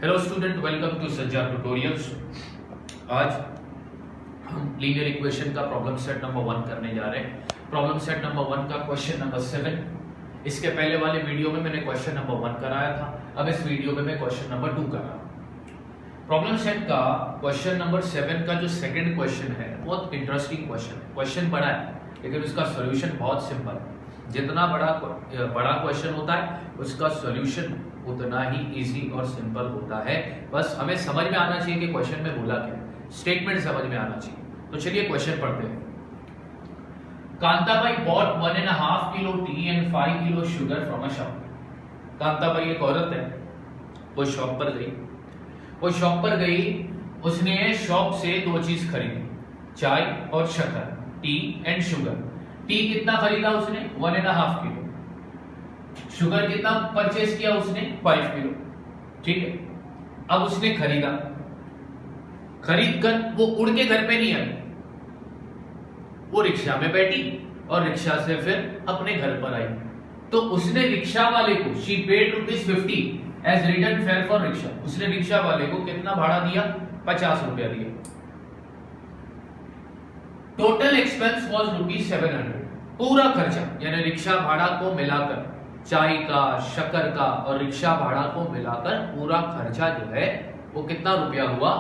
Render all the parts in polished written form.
Hello student, welcome to सज्जा tutorials. आज हम लीनियर इक्वेशन का प्रॉब्लम सेट नंबर 1 करने जा रहे हैं। प्रॉब्लम सेट नंबर 1 का क्वेश्चन नंबर 7। इसके पहले वाले वीडियो में मैंने क्वेश्चन नंबर 1 कराया था, अब इस वीडियो में मैं क्वेश्चन नंबर 2 कर रहा हूं। प्रॉब्लम सेट का क्वेश्चन नंबर 7 का जो सेकंड क्वेश्चन है बहुत इंटरेस्टिंग क्वेश्चन है। क्वेश्चन बड़ा है लेकिन उसका सॉल्यूशन बहुत सिंपल है। जितना बड़ा क्वेश्चन होता है उसका सॉल्यूशन उतना ही इजी और सिंपल होता है। बस हमें समझ में आना चाहिए कि क्वेश्चन में बोला क्या है, स्टेटमेंट समझ में आना चाहिए। तो चलिए क्वेश्चन पढ़ते हैं। Kantabai bought 1.5 kilo tea and 5 kilo sugar from a shop. Kantabai एक औरत है, वो शॉप पर गई। उसने शॉप से दो चीज खरीदी, चाय और शक्कर, टी एंड शुगर। टी कितना खरीदा उसने? 1.5 किलो। शुगर कितना परचेस किया उसने? 5 किलो। ठीक है, अब उसने खरीद कर वो उड़ के घर पे नहीं आई, वो रिक्शा में बैठी और रिक्शा से फिर अपने घर पर आई। तो उसने रिक्शा वाले को she paid ₹50 as return fare for rickshaw. उसने रिक्शा वाले को कितना भाड़ा दिया? 50 रुपया दिया। Total expense was ₹700। पूरा खर्चा यानी रिक्शा भाड़ा को मिलाकर, चाय का, शक्कर का और रिक्शा भाड़ा को मिलाकर पूरा खर्चा जो है वो कितना रुपया हुआ?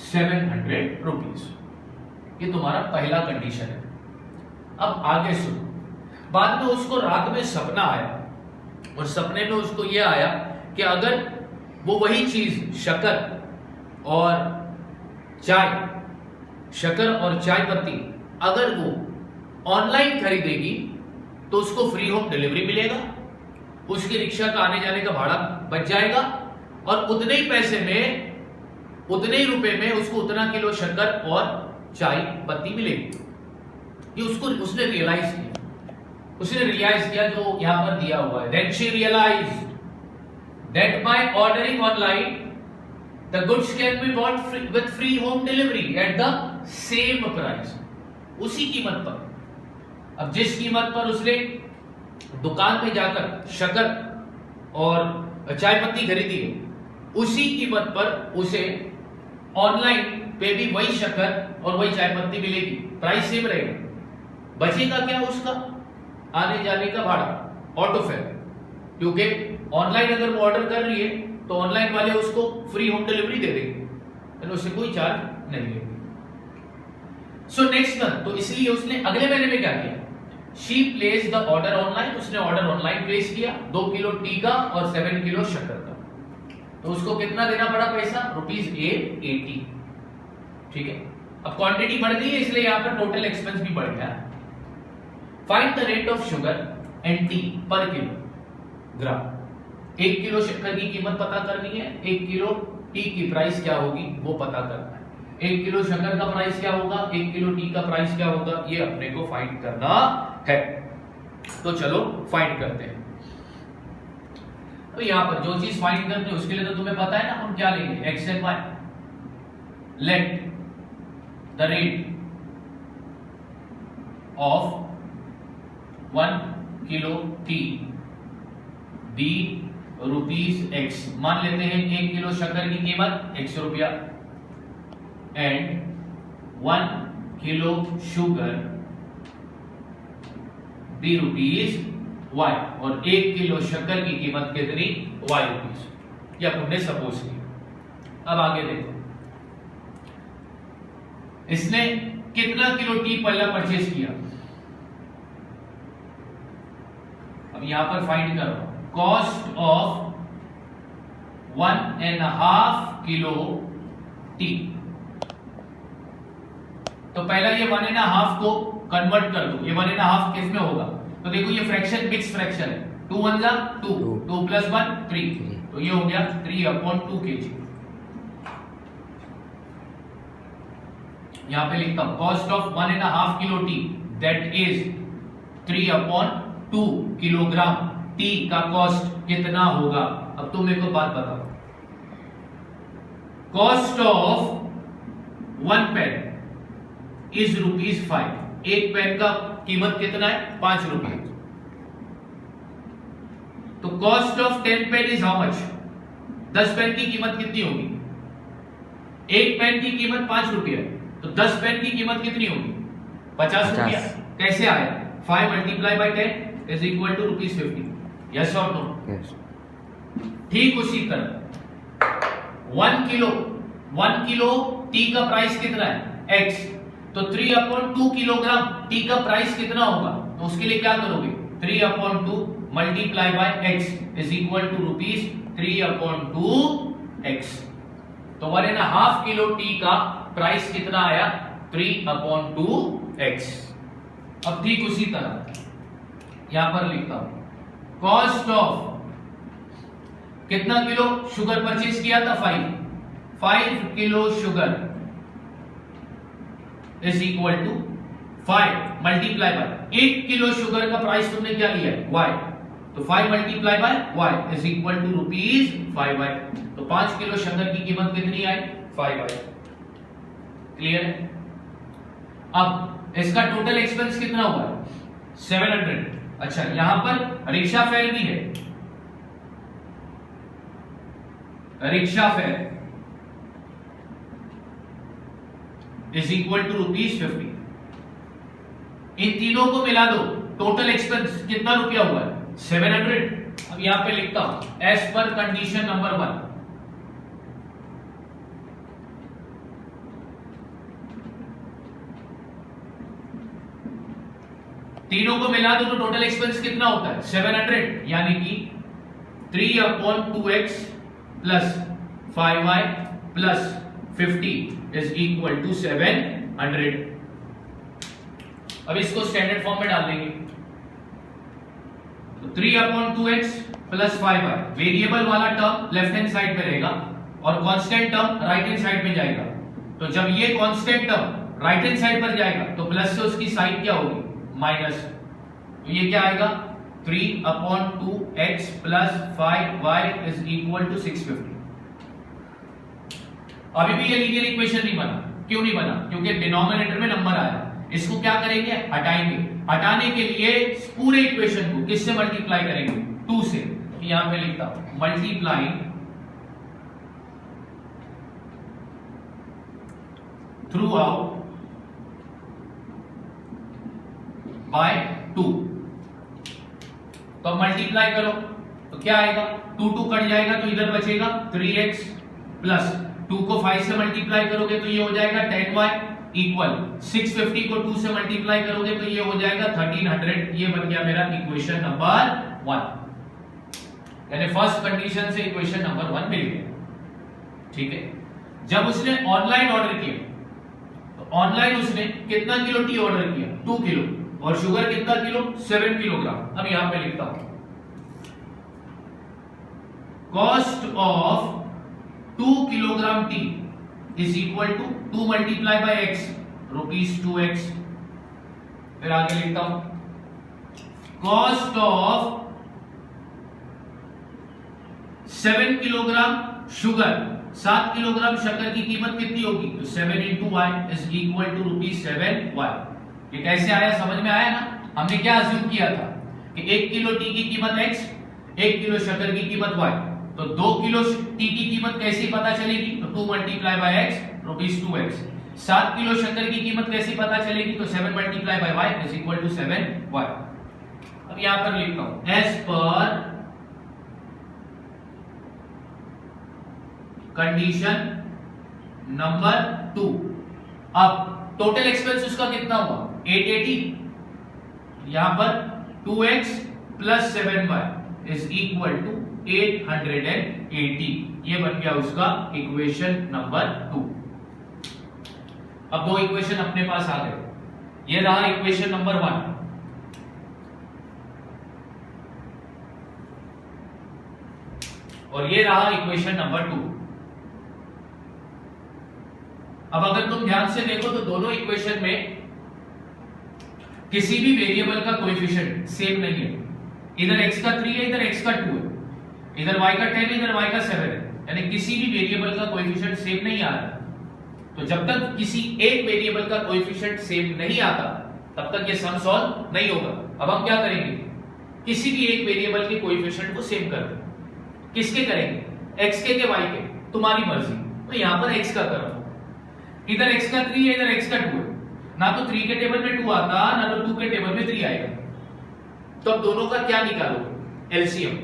700 रुपीज। ये तुम्हारा पहला कंडीशन है। अब आगे सुनो। बाद में उसको रात में सपना आया और सपने में उसको यह आया कि अगर वो वही चीज शक्कर और चाय पत्ती अगर वो ऑनलाइन खरीदेगी तो उसको फ्री होम डिलीवरी मिलेगा, उसकी रिक्शा का आने जाने का भाड़ा बच जाएगा और उतने ही पैसे में, उतने ही रुपए में उसको उतना किलो शक्कर और चाय पत्ती मिलेगी। ये उसने रियलाइज किया जो यहां पर दिया हुआ है। Then she realized that by ordering online the goods can be bought with free home delivery at the same price। उसी कीमत पर, अब जिस कीमत पर उसने दुकान में जाकर शक्कर और चाय पत्ती खरीदी है, उसी कीमत पर उसे ऑनलाइन पे भी वही शक्कर और वही चाय पत्ती मिलेगी, प्राइस सेम रहेगा। बचेगा क्या? उसका आने जाने का भाड़ा, ऑटो फेयर। क्योंकि ऑनलाइन अगर वो ऑर्डर कर रही है तो ऑनलाइन वाले उसको फ्री होम डिलीवरी दे देंगे, उससे कोई चार्ज नहीं लेंगे। सो नेक्स्ट मंथ, तो इसलिए उसने अगले महीने में क्या किया? She place the order online. उसने ऑर्डर ऑनलाइन प्लेस किया 2 किलो टी का और 7 किलो शक्कर का। तो उसको कितना देना पड़ा पैसा? ₹880। ठीक है, अब क्वांटिटी बढ़ गई है इसलिए यहां पर टोटल एक्सपेंस भी बढ़ गया। Find the rate of sugar and T पर किलोग्राम। 1 किलो शक्कर की कीमत पता करनी है, 1 किलो टी की प्राइस क्या होगी वो पता करना है। 1 किलो शक्कर का प्राइस क्या होगा, 1 किलो टी का प्राइस क्या होगा, ये अपने को फाइंड करना है। तो चलो फाइंड करते हैं। तो यहां पर जो चीज फाइंड करनी है उसके लिए तो तुम्हें पता है ना, हम क्या लेंगे? X and Y. Let the rate of 1 kilo tea be ₹X। मान लेते हैं 1 किलो शक्कर की कीमत ₹100 and 1 kilo sugar be ₹Y, और 1 किलो शक्कर की कीमत कितनी? Y rupees. यह हमने सपोज किया। अब आगे देखो, इसने कितना किलो टी पहला परचेज किया? अब यहां पर फाइंड करो कॉस्ट ऑफ 1.5 किलो टी। तो पहला ये 1.5 को कन्वर्ट कर दो। ये 1.5 किस में होगा? तो देखो ये फ्रैक्शन मिक्स फ्रैक्शन है। 2 1 जा 2, 2 + 1 3, तो ये हो गया 3/2 kg। यहां पे लिखता हूं cost of 1.5 kilo tea that is 3/2 kilogram. Tea का कॉस्ट कितना होगा? अब तुम मेरे को बात बताओ। Cost of 1 pen is ₹5। एक पेन का कीमत कितना है? ₹5। तो cost of 10 pen is how much? 10 pen की कीमत कितनी होगी? एक पेन की कीमत 5 रुपया, तो 10 पेन की कीमत कितनी होगी? 50 रुपया। कैसे आया? 5 multiply by 10 is equal to ₹50। Yes और नो? ठीक उसी तरह 1 किलो टी का प्राइस कितना है? x, तो 3/2 किलोग्राम टी का प्राइस कितना होगा? तो उसके लिए क्या करोगे? 3/2 multiply by x is equal to ₹3/2x। तो 1.5 किलो टी का प्राइस कितना आया? 3/2x। अब ठीक उसी तरह यहां पर लिखता हूं, कॉस्ट ऑफ कितना किलो शुगर परचेज किया था? 5 kilo sugar is equal to 5 multiply by 1 kilo sugar का प्राइस तुमने क्या लिया है? y, तो 5 multiply by y is equal to ₹5y। तो 5 किलो शक्कर की कीमत कितनी आई? 5y। क्लियर है? अब इसका टोटल एक्सपेंस कितना हुआ? 700। अच्छा, यहां पर रिक्शा फेयर भी है, rickshaw fare is equal to ₹50। इन तीनों को मिला दो, टोटल एक्सपेंस कितना रुपया हुआ है? 700। अब यहां पे लिखता हूं, एज पर कंडीशन नंबर 1, तीनों को मिला दो तो टोटल एक्सपेंस कितना होता है? 700, यानी कि 3/2x plus 5y plus 50 is equal to 700। अब इसको स्टैंडर्ड फॉर्म में डाल देंगे, तो 3/2x प्लस 5y, वेरिएबल वाला टर्म लेफ्ट हैंड साइड पे रहेगा और constant term right hand side में जाएगा। तो जब ये constant term right hand side पर जाएगा तो प्लस से उसकी साइड क्या होगी? माइनस। तो ये क्या आएगा? 3/2x plus 5y is equal to 650। अभी भी ये लीनियर इक्वेशन नहीं बना। क्यों नहीं बना? क्योंकि डिनोमिनेटर में नंबर आया। इसको क्या करेंगे? हटाएंगे। हटाने के लिए पूरे इक्वेशन को किससे मल्टीप्लाई करेंगे? 2 से। तो यहां पे लिखता हूं, मल्टीप्लाई थ्रू आउट बाय 2। तो मल्टीप्लाई करो तो क्या आएगा? 2 कट जाएगा तो इधर बचेगा 3x प्लस 2 को 5 से मल्टीप्लाई करोगे तो ये हो जाएगा 10y इक्वल 650 को 2 से मल्टीप्लाई करोगे तो ये हो जाएगा 1300। ये बन गया मेरा इक्वेशन नंबर 1। यानी फर्स्ट कंडीशन से इक्वेशन नंबर 1 मिल गया। ठीक है। जब उसने ऑनलाइन ऑर्डर किया तो ऑनलाइन उसने कितना किलो टी ऑर्डर किया? 2 किलो। और शुगर कितना किलो? 7 किलोग्राम। अब यहां पे लिखता हूं, cost of 2 kilogram tea is equal to 2 multiply by x, ₹2x। फिर आगे लिखता हूं, cost of 7 kilogram sugar, 7 kilogram शक्कर की कीमत कितनी होगी? तो 7 into y is equal to ₹7y। ये कैसे आया? समझ में आया ना? हमने क्या अज्यूम किया था कि 1 किलो टी की कीमत x, 1 किलो शक्कर की कीमत y, तो 2 किलो टी की कीमत कैसे पता चलेगी? तो 2 multiply by x, ₹2x। 7 kilo शक्कर की कीमत कैसे पता चलेगी? तो 7 multiply by y is equal to 7y। अब यहां पर लिखता हूं, एज पर कंडीशन नंबर 2। अब टोटल एक्सपेंस उसका कितना हुआ? 880। यहां पर 2x plus 7y is equal to 880। ये बन गया उसका इक्वेशन नंबर 2। अब दो इक्वेशन अपने पास आ गए। ये रहा इक्वेशन नंबर 1 और ये रहा इक्वेशन नंबर 2। अब अगर तुम ध्यान से देखो तो दोनों इक्वेशन में किसी भी वेरिएबल का कोएफिशिएंट सेम नहीं है। इधर x का 3 है, इधर x का 2 है, इधर y का 10 है, इधर y का 7 है। यानी किसी भी वेरिएबल का कोएफिशिएंट सेम नहीं आ रहा। तो जब तक किसी एक वेरिएबल का कोएफिशिएंट सेम नहीं आता तब तक ये सम सॉल्व नहीं होगा। अब हम क्या करेंगे? किसी भी एक वेरिएबल के कोएफिशिएंट को सेम कर दें। किसके करेंगे? x के y के, तुम्हारी मर्जी। तो यहां पर x का करो, इधर x का 3 है, इधर x का 2 है। ना तो 3 के टेबल में 2 आता, ना तो 2 के टेबल में 3 आएगा। तो अब दोनों का क्या निकालोगे? एलसीएम।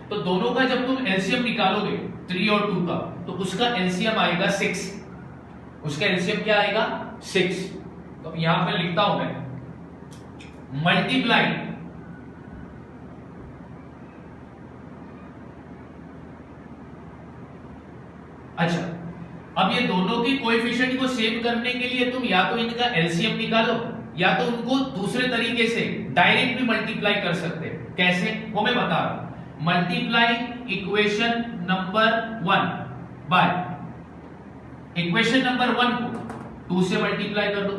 तो दोनों का जब तुम एलसीएम निकालोगे 3 और 2 का, तो उसका एलसीएम आएगा 6। उसका एलसीएम क्या आएगा? 6। तो यहां पे लिखता हूं मैं मल्टीप्लाई अच्छा, अब ये दोनों की कोएफिशिएंट को सेव करने के लिए तुम या तो इनका एलसीएम निकालो, या तो उनको दूसरे तरीके से डायरेक्ट भी मल्टीप्लाई कर सकते हैं। कैसे, वो मैं बता रहा हूं। Multiply equation number 1 by equation number 1 को 2 से मल्टीप्लाई कर दो,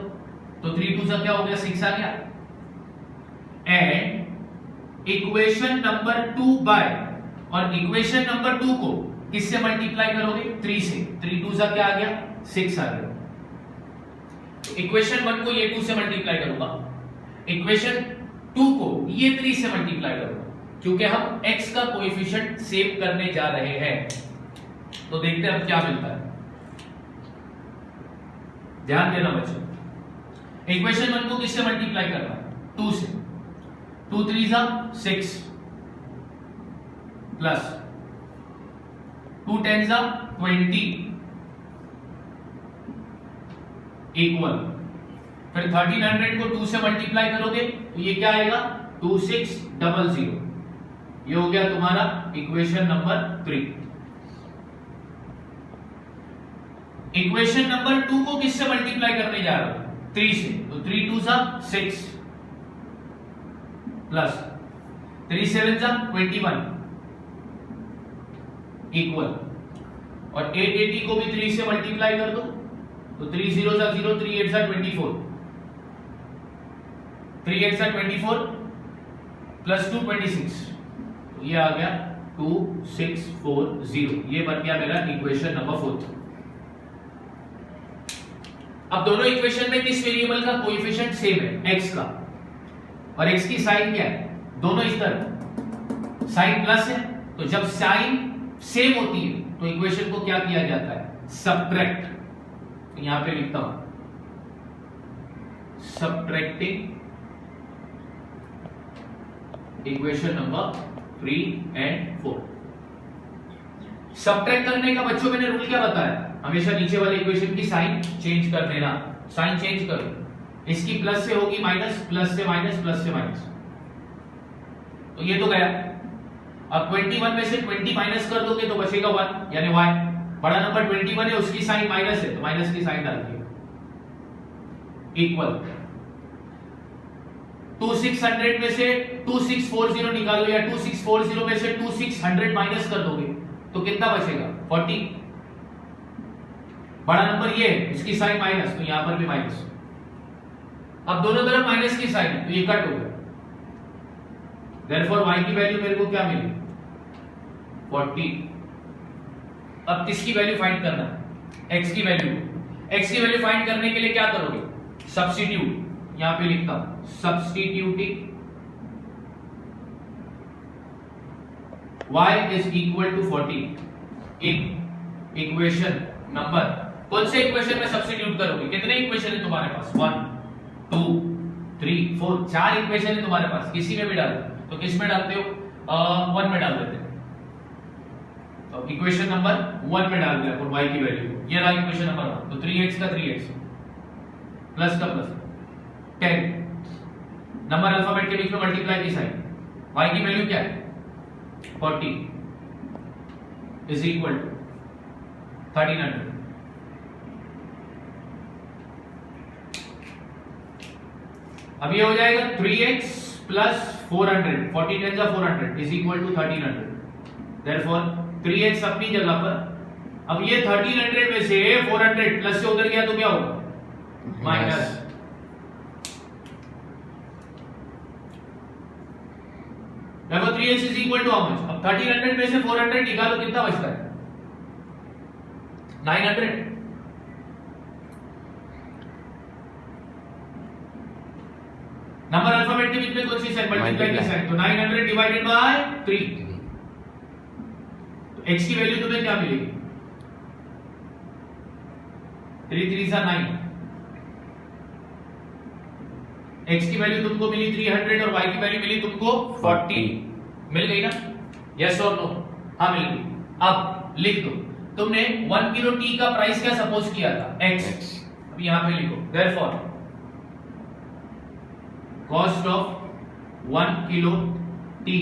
तो 3 2 सा क्या हो गया? 6 आ गया। एंड इक्वेशन नंबर 2 बाय, और इक्वेशन नंबर 2 को किससे मल्टीप्लाई करोगे? 3 से। 3 2 सा क्या आ गया? 6 आ गया। इक्वेशन 1 को ये 2 से मल्टीप्लाई करूंगा, इक्वेशन 2 को ये 3 से मल्टीप्लाई करूंगा, क्योंकि हम x का कोएफिशिएंट सेव करने जा रहे हैं। तो देखते हैं अब क्या मिलता है। ध्यान देना बच्चों, इक्वेशन 1 को किससे मल्टीप्लाई करना है? 2 से। 2 3 सा 6 प्लस 2 10 सा 20 इक्वल, फिर 1300 को 2 से मल्टीप्लाई करोगे तो ये क्या आएगा? 2600। ये हो गया तुम्हारा इक्वेशन नंबर 3। इक्वेशन नंबर 2 को किससे मल्टीप्लाई करने जा रहे हो? 3 से। तो 3 2 सा 6 प्लस 3 7 सा 21 इक्वल, और 880 को भी 3 से मल्टीप्लाई कर दो, तो 3 0 सा 0, 3 8 सा 24, 3 8 सा 24 प्लस 2 26, तो ये आ गया 2640। ये बन गया मेरा इक्वेशन नंबर 4। अब दोनों इक्वेशन में किस वेरिएबल का कोएफिशिएंट सेम है? x का, और x की साइन क्या है? दोनों इस तरह साइन प्लस है, तो जब साइन सेम होती है तो इक्वेशन को क्या किया जाता है? सबट्रैक्ट। तो यहां पे लिखता हूं subtracting equation number 3 and 4। Subtract करने का बच्चों मैंने रूल क्या बताया? हमेशा नीचे वाले इक्वेशन की साइन चेंज कर देना। साइन चेंज करो, इसकी प्लस से होगी माइनस, प्लस से माइनस, प्लस से माइनस, तो ये तो गया। अब 21 में से 20 माइनस कर दोगे तो बचेगा 1, यानी y। बड़ा नंबर 21 है, उसकी साइन माइनस है, तो माइनस की साइन डाल दिया इक्वल। 2600 में से 2640 निकालो, या 2640 में से 2600 माइनस कर दोगे तो कितना बचेगा? 40। बड़ा नंबर ये है, इसकी साइन माइनस, तो यहां पर भी माइनस। अब दोनों तरफ माइनस की साइन है, तो ये कट हो गया। देयरफॉर y की वैल्यू मेरे को क्या मिली? 40। अब किसकी वैल्यू फाइंड करना है? x की वैल्यू। x की वैल्यू फाइंड करने के लिए क्या करोगे? सब्स्टिट्यूट। यहां पे लिखता हूं substituting y is equal to 40 in equation number. कौन से इक्वेशन में सब्स्टिट्यूट करोगे? कितने इक्वेशन है तुम्हारे पास? 1 2 3 4, 4 इक्वेशन है तुम्हारे पास, किसी में भी डाल दो। तो किस में डालते हो? 1 में डाल देते हैं। तो इक्वेशन नंबर 1 में डाल दिया और y की वैल्यू, ये रहा इक्वेशन नंबर 1। तो 3x का 3x प्लस का प्लस 10, नंबर अल्फाबेट के बीच में मल्टीप्लाई की साइन। y की वैल्यू क्या है? 40 इज इक्वल टू 1300। अब ये हो जाएगा 3x प्लस 400, 40 10 का 400 is equal to 1300। Therefore 3x अपनी जगह पर। अब ये 1300 में से 400 प्लस से उधर गया तो क्या होगा? माइनस। देखो 3x is equal to how much? अब 1300 में से 400 निकालो, कितना बचता है? 900। नंबर अल्फाबेट के बीच में कौन सी साइन? मल्टीप्लाई की साइन। तो 900 डिवाइडेड बाय 3, तो x की वैल्यू तुम्हें क्या मिलेगी? 3 3 9, x की वैल्यू तुमको मिली 300 और y की वैल्यू मिली तुमको 40। मिल गई ना? यस और नो? हाँ मिल गई। अब लिख दो, तुमने 1 किलो टी का प्राइस क्या सपोज किया था? x। अब यहां पे लिखो therefore cost of 1 kilo T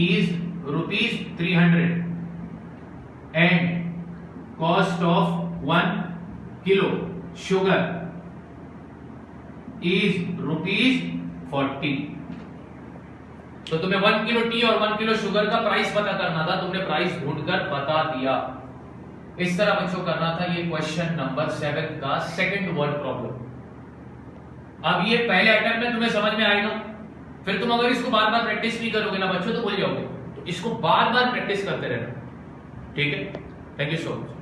is ₹300 and cost of 1 kilo sugar is ₹40। तो तुम्हें 1 किलो टी और 1 किलो शुगर का प्राइस पता करना था, तुमने प्राइस ढूंढकर बता दिया। इस तरह बच्चों करना था ये क्वेश्चन नंबर 7 का सेकंड वर्ड प्रॉब्लम। अब ये पहले अटेम्प्ट में तुम्हें समझ में आएगा, फिर तुम अगर इसको बार बार प्रैक्टिस नहीं करोगे ना बच्चों तो भूल जाओगे। तो इसको बार बार प्रैक्टिस करते रहना, ठीक है? Thank you so much.